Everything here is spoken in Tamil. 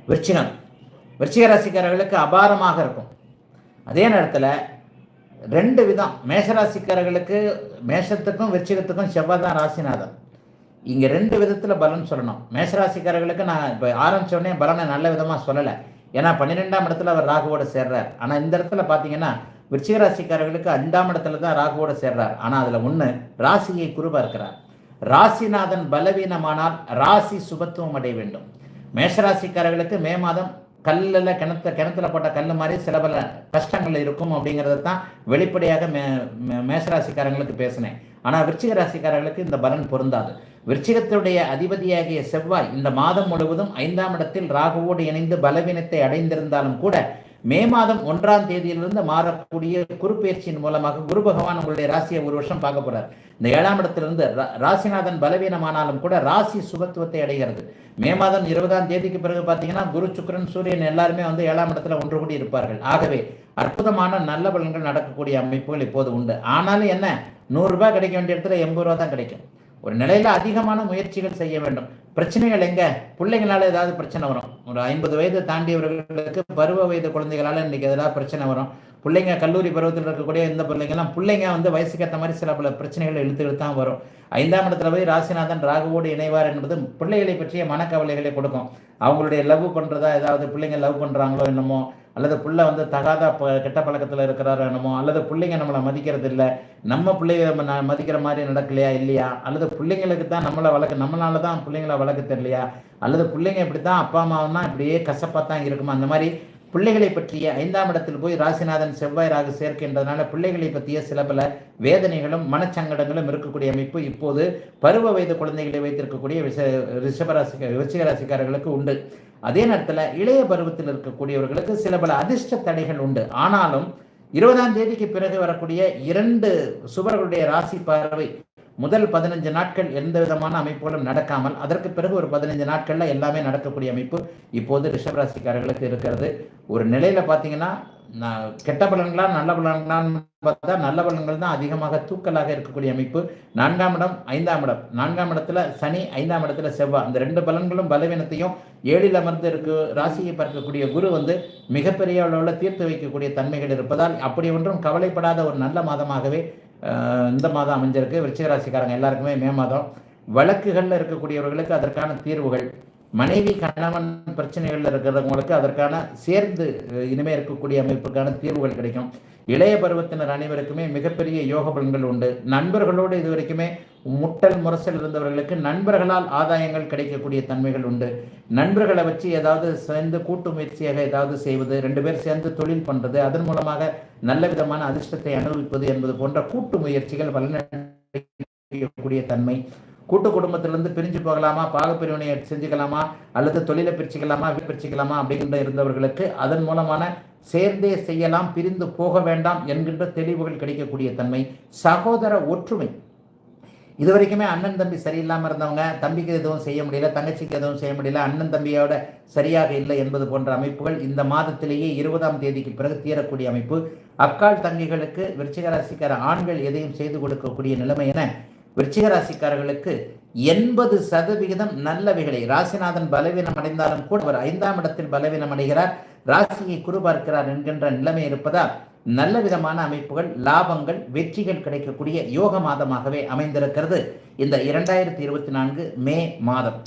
விருச்சிகம், விருச்சிக ராசிக்காரர்களுக்கு அபாரமாக இருக்கும். அதே நேரத்தில் ரெண்டு விதம், மேஷராசிக்காரர்களுக்கு மேஷத்துக்கும் விருச்சிகத்துக்கும் செவ்வாய் தான் ராசிநாதன். இங்கே ரெண்டு விதத்தில் பலன் சொல்லணும். மேஷராசிக்காரர்களுக்கு நான் இப்போ ஆரம்பித்த உடனே பலனை நல்ல விதமாக சொல்லலை, ஏன்னா 12ஆம் இடத்துல அவர் ராகுவோட சேர்றார். ஆனால் இந்த இடத்துல பார்த்தீங்கன்னா விருச்சிக ராசிக்காரர்களுக்கு 5ஆம் இடத்துல தான் ராகுவோட சேர்றார். ஆனால் அதில் ஒன்று, ராசியை குரு பார்க்கிறார். ராசிநாதன் பலவீனமானால் ராசி சுபத்துவம் அடைய வேண்டும். மேஷராசிக்காரர்களுக்கு மே மாதம் கல்லில் கிணத்துல போட்ட கல் மாதிரி சில பல கஷ்டங்கள் இருக்கும் அப்படிங்கிறத தான் வெளிப்படையாக மேஷராசிக்காரங்களுக்கு பேசினேன். ஆனால் விருச்சிக ராசிக்காரர்களுக்கு இந்த பலன் பொருந்தாது. விருச்சிகத்துடைய அதிபதியாகிய செவ்வாய் இந்த மாதம் முழுவதும் 5ஆம் இடத்தில் ராகுவோடு இணைந்து பலவீனத்தை அடைந்திருந்தாலும் கூட மே மாதம் 1ஆம் தேதியிலிருந்து மாறக்கூடிய குரு பயிற்சியின் மூலமாக குரு பகவான் உங்களுடைய ராசியை ஒரு வருஷம் பார்க்க போறார். இந்த 7ஆம் இடத்திலிருந்து ராசிநாதன் பலவீனமானாலும் கூட ராசி சுபத்துவத்தை அடைகிறது. மே மாதம் 20ஆம் தேதிக்கு பிறகு பார்த்தீங்கன்னா குரு, சுக்கிரன், சூரியன் எல்லாருமே 7ஆம் இடத்துல ஒன்று கூடி இருப்பார்கள். ஆகவே அற்புதமான நல்ல பலன்கள் நடக்கக்கூடிய அமைப்புகள் இப்போது உண்டு. ஆனாலும் என்ன, 100 ரூபாய் கிடைக்க வேண்டிய இடத்துல 80 ரூபா தான் கிடைக்கும். ஒரு நிலையில அதிகமான முயற்சிகள் செய்ய வேண்டும். பிரச்சனைகள் எங்க, பிள்ளைங்களால ஏதாவது பிரச்சனை வரும். ஒரு 50 வயது தாண்டியவர்களுக்கு பருவ வயது குழந்தைகளால இன்னைக்கு ஏதாவது பிரச்சனை வரும். பிள்ளைங்க கல்லூரி பருவத்தில் இருக்கக்கூடிய இந்த பிள்ளைங்க வயசுக்கு ஏற்ற மாதிரி சில பல பிரச்சனைகள் இழுத்து தான் வரும். 5ஆம் இடத்துல போய் ராசிநாதன் ராகுவோடு இணைவார் என்பது பிள்ளைகளை பற்றிய மனக்கவலைகளை கொடுக்கும். அவங்களுடைய லவ் பண்றதா, ஏதாவது பிள்ளைங்க லவ் பண்றாங்களோ என்னமோ, அல்லது பிள்ளை தகாத கெட்ட பழக்கத்தில் இருக்கிறாரோ என்னமோ, அல்லது பிள்ளைங்க நம்மளை மதிக்கிறது இல்லை, நம்ம பிள்ளைங்க மதிக்கிற மாதிரி நடக்கலையா இல்லையா, அல்லது பிள்ளைங்களுக்கு தான் நம்மளால தான் பிள்ளைங்களை வளர்க்க தெரியலையா, அல்லது பிள்ளைங்க இப்படி தான் அப்பா அம்மாவுன்னா இப்படியே கசப்பாக தான் இருக்குமா. அந்த மாதிரி பிள்ளைகளை பற்றிய 5ஆம் இடத்தில் போய் ராசிநாதன் செவ்வாய் ராகு சேர்க்கின்றதுனால பிள்ளைகளை பற்றிய சில பல வேதனைகளும் மனச்சங்கடங்களும் இருக்கக்கூடிய அமைப்பு இப்போது பருவ வயது குழந்தைகளை வைத்திருக்கக்கூடிய விருச்சிக ராசிக்காரர்களுக்கு உண்டு. அதே நேரத்தில் இளைய பருவத்தில் இருக்கக்கூடியவர்களுக்கு சில பல அதிர்ஷ்ட தடைகள் உண்டு. ஆனாலும் 20ஆம் தேதிக்கு பிறகு வரக்கூடிய 2 சுபர்களுடைய ராசி பார்வை முதல் 15 நாட்கள் எந்த விதமான அமைப்புகளும் நடக்காமல் அதற்கு பிறகு ஒரு 15 நாட்கள்ல எல்லாமே நடக்கக்கூடிய அமைப்பு இப்போது ரிஷபராசிக்காரர்களுக்கு இருக்கிறது. ஒரு நிலையில பார்த்தீங்கன்னா கெட்ட பலன்களா நல்ல பலன்களான்னு பார்த்தா நல்ல பலன்கள் தான் அதிகமாக தூக்கலாக இருக்கக்கூடிய அமைப்பு. 4ஆம் இடம் 5ஆம் இடம், 4ஆம் இடத்துல சனி, 5ஆம் இடத்துல செவ்வாய், இந்த 2 பலன்களும் பலவீனத்தையும் 7ல் அமர்ந்து ராசியை பார்க்கக்கூடிய குரு மிகப்பெரிய அளவில் தீர்த்து வைக்கக்கூடிய தன்மைகள் இருப்பதால் அப்படி ஒன்றும் கவலைப்படாத ஒரு நல்ல மாதமாகவே இந்த மாதம் அமைஞ்சிருக்கு. விருச்சிக ராசிக்காரங்க எல்லாருக்குமே மே மாதம் வழக்குகளில் இருக்கக்கூடியவர்களுக்கு அதற்கான தீர்வுகள், மனைவி கணவன் பிரச்சனைகளில் இருக்கிறவங்களுக்கு அதற்கான சேர்ந்து இனிமே இருக்கக்கூடிய அமைப்புக்கான தீர்வுகள் கிடைக்கும். இளைய பருவத்தினர் அனைவருக்குமே மிகப்பெரிய யோக பலன்கள் உண்டு. நண்பர்களோடு இதுவரைக்குமே முட்டல் முரசல் இருந்தவர்களுக்கு நண்பர்களால் ஆதாயங்கள் கிடைக்கக்கூடிய தன்மைகள் உண்டு. நண்பர்களை வச்சு ஏதாவது சேர்ந்து கூட்டு முயற்சியாக ஏதாவது செய்வது, 2 பேர் சேர்ந்து தொழில் பண்ணுறது, அதன் மூலமாக நல்ல விதமான அதிர்ஷ்டத்தை அனுபவிப்பது என்பது போன்ற கூட்டு முயற்சிகள் பலனடையக்கூடிய தன்மை. கூட்டு குடும்பத்திலிருந்து பிரிஞ்சு போகலாமா, பாகப்பிரிவினை செஞ்சுக்கலாமா, அல்லது தொழிலை பிரிச்சுக்கலாமா, பிரிச்சுக்கலாமா அப்படிங்கிற இருந்தவர்களுக்கு அதன் மூலமான சேர்ந்தே செய்யலாம், பிரிந்து போக வேண்டாம் என்கின்ற தெளிவுகள் கிடைக்கக்கூடிய தன்மை. சகோதர ஒற்றுமை, இதுவரைக்குமே அண்ணன் தம்பி சரியில்லாமல் இருந்தவங்க, தம்பிக்கு எதுவும் செய்ய முடியல, தங்கச்சிக்கு எதுவும் செய்ய முடியல, அண்ணன் தம்பியோட சரியாக இல்லை என்பது போன்ற அமைப்புகள் இந்த மாதத்திலேயே 20ஆம் தேதிக்கு பிறகு தீரக்கூடிய அமைப்பு. அக்கால் தங்கிகளுக்கு விருச்சிக ராசிக்கார ஆண்கள் எதையும் செய்து கொடுக்கக்கூடிய நிலைமை என விருச்சிக ராசிக்காரர்களுக்கு 80% நல்லவைகளை, ராசிநாதன் பலவீனம் அடைந்தாலும் கூட அவர் 5ஆம் இடத்தில் பலவீனம் அடைகிறார், ராசியை குரு பார்க்கிறார் என்கின்ற நிலைமை இருப்பதால் நல்ல விதமான அமைப்புகள், லாபங்கள், வெற்றிகள் கிடைக்கக்கூடிய யோக மாதமாகவே அமைந்திருக்கிறது இந்த 2024 மே மாதம்.